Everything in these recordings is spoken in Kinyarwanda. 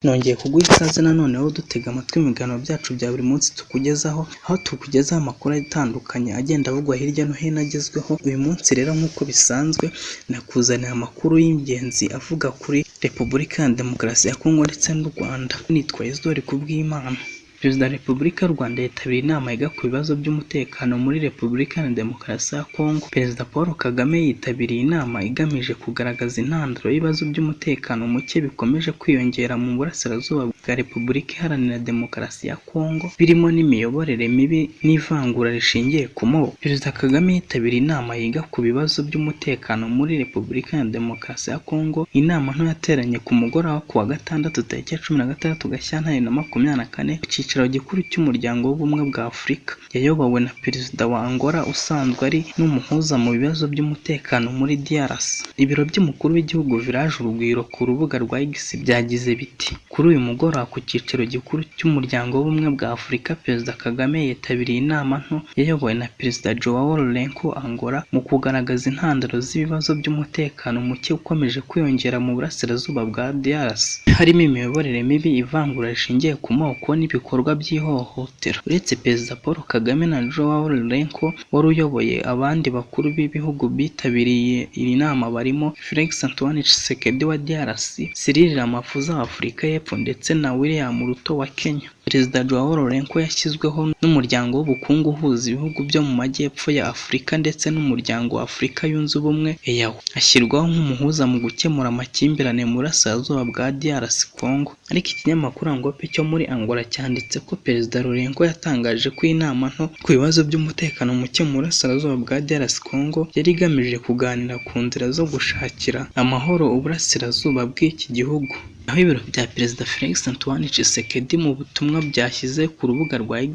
Nongeye kuguha ikaze noneho dutega amatwi ibiganiro byacu bya buri munsi tukugezaho, aho tukugezaho amakuru atandukanye agenda avugwa hirya no hino agezweho. Uyu munsi rero nk'uko bisanzwe nakuzaniye amakuru y'ingenzi avuga kuri Repubulika ya Demokarasi ya Kongo ndetse n'u Rwanda. Nitwa Isidore Kubwimana. Perezida wa Repubulika y'u Rwanda yitabiriye inama yiga ku bibazo by'umutekano muri Repubulika ya Demokarasi ya Kongo. Perezida Paul Kagame yitabiriye inama igamije kugaragaza intandaro y'ibibazo by'umutekano muke bikomeje kwiyongera mu burasirazuba bwa Repubulika Iharanira Demokarasi ya Kongo, birimo n'imiyoborere mibi n'ivangura rishingiye ku moko. Perezida Kagame yitabiriye inama yiga ku bibazo by'umutekano muri Repubulika ya Demokarasi ya Kongo. Inama nto yateranye ku mugoroba ku wa gatandatu tariki ya 16 Gashyantare 2024 ku cyicaro gikuru cy'umuryango w'ubumwe bwa Afurika, yayobowe na Perezida wa Angola usanzwe ari n'umuhuza mu bibazo by'umutekano muri DRC. Ibiro by'umukuru w'igihugu Village Urugwiro ku rubuga rwa X byagize biti: kuri uyu mugoroba ku cyicaro gikuru cy'umuryango w'ubumwe bwa Afurika, Perezida Kagame yitabiriye inama nto yayobowe na Perezida Joao Lourenço Angola mu kugaragaza intandaro z'ibibazo by'umutekano muke ukomeje kwiyongera mu burasirazuba bwa DRC, harimo imiyoborere mibi, ivangura rishingiye ku moko n'ibikorwa by'ihohotera. Uretse Perezida Paul Kagame na Joao Lourenço wari uyoboye, abandi bakuru b'ibihugu bitabiriye iyi nama barimo Felix Antoine Tshisekedi wa DRC, Cyril Ramaphosa wa Afurika y'Epfo ndetse na William Ruto wa Kenya. Perezida Joao Lourenço yashyizweho n'umuryango w'ubukungu uhuza ibihugu byo mu majyepfo ya Afurika ndetse n'umuryango wa Afurika yunze ubumwe EAO, ashyirwaho nk'umuhuza mu gukemura amakimbirane mu burasirazuba bwa DRC Congo. Ariko ikinyamakuru Angope cyo muri Angola cyanditse ko Perezida Lourenço yatangaje ko inama nto ku bibazo by'umutekano muke mu burasirazuba bwa DRC Congo yari igamije kuganira ku nzira zo gushakira amahoro uburasirazuba bw'iki gihugu. Aho ibiro bya Perezida Felix Antoine Tshisekedi mu butumwa byashyize ku rubuga rwa X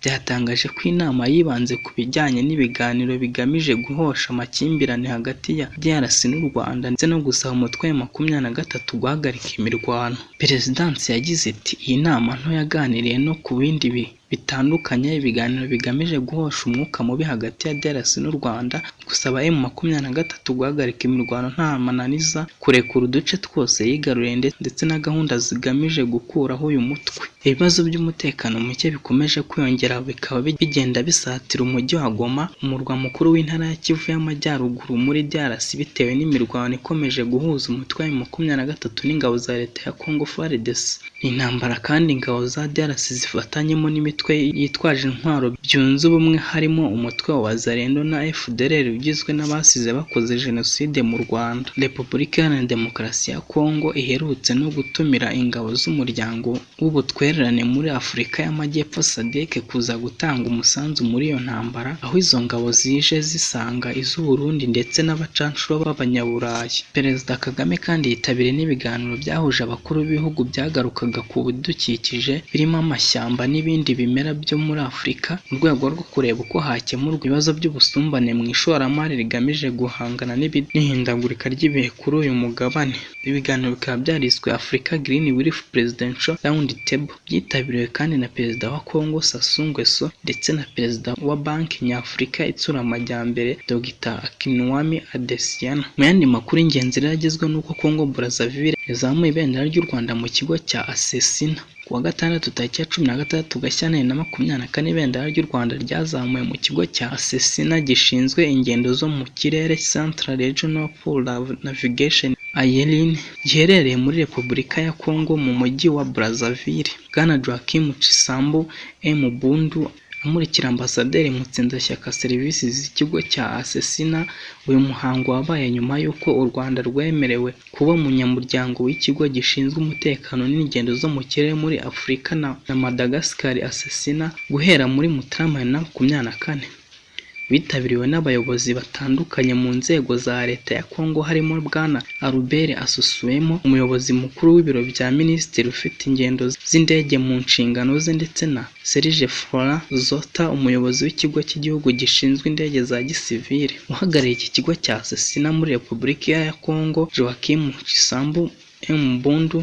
byatangaje ko inama yibanze ku bijyanye n'ibiganiro bigamije guhosha amakimbirane hagati ya DRC n'u Rwanda ndetse no gusaba umutwe wa 23 guhagarika imirwano. Perezidansi yagize iti: iyi nama nto yaganiriye no ku bindi bitandukanye, ibiganiro bigamije guhosha umwuka mubi hagati ya DRC n'u Rwanda, gusaba M23 guhagarika imirwano nta mananiza, kurekura uduce twose yigaruriye ndetse na gahunda zigamije gukuraho uyu mutwe. Ibibazo by'umutekano muke bikomeje kwiyongera, bikaba bigenda bisatira umujyi wa Goma, umurwa mukuru w'intara ya Kivu y'Amajyaruguru muri DRC, bitewe n'imirwano ikomeje guhuza umutwe wa M23 n'ingabo za leta ya Congo FARDC. Intambara kandi ingabo za DRC zifatanyemo n'imitwe yitwaje intwaro byunze ubumwe, harimo umutwe wa Wazalendo na FDLR ugizwe n'abasize bakoze jenoside mu Rwanda. Repubulika ya Demokarasi ya Kongo iherutse no gutumira ingabo z'umuryango w'ubutwererane muri Afurika y'Amajyepfo SADC kuza gutanga umusanzu muri iyo ntambara, aho izo ngabo zije zisanga iz'u Burundi ndetse n'abacanshuro b'Abanyaburayi. Perezida Kagame kandi yitabiriye n'ibiganiro byahuje abakuru b'ibihugu byagarukaga ku bidukikije, birimo amashyamba n'ibindi bimera byo muri Afurika, mu rwego rwo kureba uko hakemurwa ibibazo by'ubusumbane mu ishoramari rigamije guhangana n'ihindagurika ry'ibihe kuri uyu mugabane. Ibiganiro bikaba byariswe Africa Green Wealth Presidential Round Table, byitabiriwe kandi na Perezida wa Congo Sassou Nguesso ndetse na Perezida wa Banki Nyafurika Itsura Amajyambere Dr Akinwumi Adesina. Mu yandi makuru y'ingenzi yagezwe n'uko Congo Brazzaville yazamuye ibendera ry'u Rwanda mu kigo cya Asesina. Ku wa gatandatu tariki ya 16 Gashyantare 2024, ibendera ry'u Rwanda ryazamuwe mu kigo cya Asesina gishinzwe ingendo zo mu kirere Central Regional Pool Navigation Ayerin, giherereye muri Repubulika ya Kongo mu mujyi wa Brazzaville. Bwana Joachim Chisambu Mbundu amurikira Ambasaderi Mutsindashyaka serivisi z'ikigo cya Asesina. Uyu muhango wabaye nyuma y'uko u Rwanda rwemerewe kuba umunyamuryango w'ikigo gishinzwe umutekano n'ingendo zo mu kirere muri Afurika na Madagascar Asesina guhera muri Mutarama 2024. Bitabiriwe n'abayobozi batandukanye mu nzego za leta ya Kongo, harimo Bwana Albert Asusuemo, umuyobozi mukuru w'ibiro bya Minisitiri ufite ingendo z'indege mu nshingano ze, ndetse na Serge Florent Zota, umuyobozi w'ikigo cy'igihugu gishinzwe indege za gisivile. Uhagarariye iki kigo cya Asesina muri Repubulika ya Kongo, Joachim Chisambu Mbundu,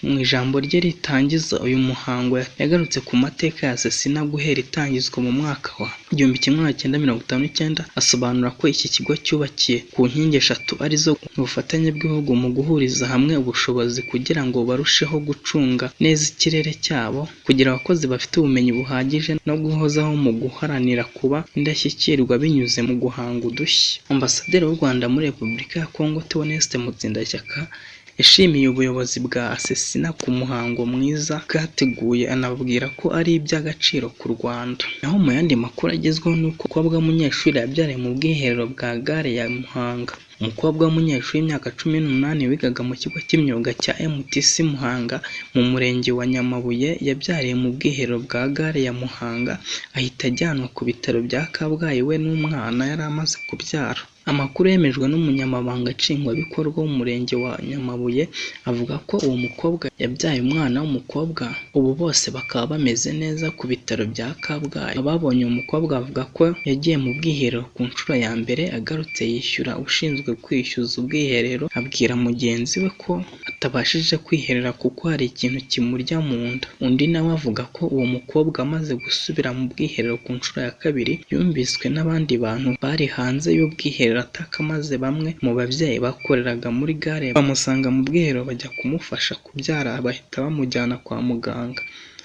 Mu ijambo rye ritangiza uyu muhango yagarutse ku mateka ya Asesina guhera itangizwa mu mwaka wa 1959, asobanura ko iki kigo cyubakiye ku nkingi eshatu arizo ubufatanye bw'ibihugu mu guhuriza hamwe ubushobozi kugira ngo barusheho gucunga neza ikirere cyabo, kugira abakozi bafite ubumenyi buhagije no guhozaho mu guharanira kuba indashyikirwa binyuze mu guhanga udushya. Ambasaderi w'u Rwanda muri Repubulika ya Congo Theoneste Mutsindashyaka yashimiye ubuyobozi bwa Asesina ku muhango mwiza bwateguye, anababwira ko ari iby'agaciro ku Rwanda. Naho mu yandi makuru agezweho ni uko umukobwa w'umunyeshuri yabyariye mu bwiherero bwa gare ya Muhanga. Umukobwa w'umunyeshuri w'imyaka 18 wigaga mu kigo cy'imyuga cya MTC Muhanga mu murenge wa Nyamabuye yabyariye mu bwiherero bwa gare ya Muhanga, ahita ajyanwa ku bitaro bya Kabgayi we n'umwana yari amaze kubyara. Amakuru yemejwe n'umunyamabanga nshingwabikorwa w'umurenge wa Nyamabuye avuga ko uwo mukobwa yabyaye umwana w'umukobwa, ubu bose bakaba bameze neza ku bitaro bya Kabgayi. Ababonye uwo mukobwa bavuga ko yagiye mu bwiherero ku nshuro ya mbere, agarutse yishyura ushinzwe kwishyuza ubwiherero, abwira mugenzi we ko atabashije kwiherera kuko hari ikintu kimurya mu nda. Undi nawe avuga ko uwo mukobwa amaze gusubira mu bwiherero ku nshuro ya kabiri yumviswe n'abandi bantu bari hanze y'ubwiherero ataka, maze bamwe mu babyeyi bakoreraga muri gare bamusanga mu bwiherero bajya kumufasha kubyara, bahita bamujyana kwa muganga.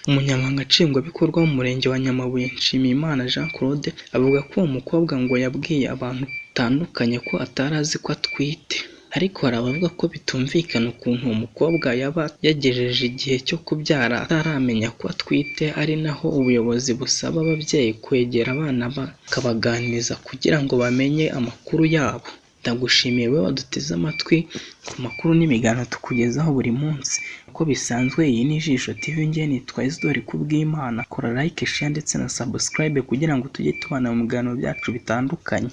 Umunyamabanga nshingwabikorwa w'umurenge wa Nyamabuye Nshimiyimana Jean Claude avuga ko uwo mukobwa ngo yabwiye abantu batandukanye ko atari azi ko atwite, ariko hari abavuga ko bitumvikana ukuntu uwo mukobwa yaba yagejeje igihe cyo kubyara ataramenya ko atwite, ari naho ubuyobozi busaba ababyeyi kwegera abana bakabaganiriza kugira ngo bamenye amakuru yabo. Ndagushimiye wowe waduteze amatwi ku makuru n'ibiganiro tukugezaho buri munsi. Uko bisanzwe iyi ni Ijisho TV, njye nitwa Isidore Kubwimana. Kora like, share ndetse na subscribe kugira ngo tujye tubana mu biganiro byacu bitandukanye.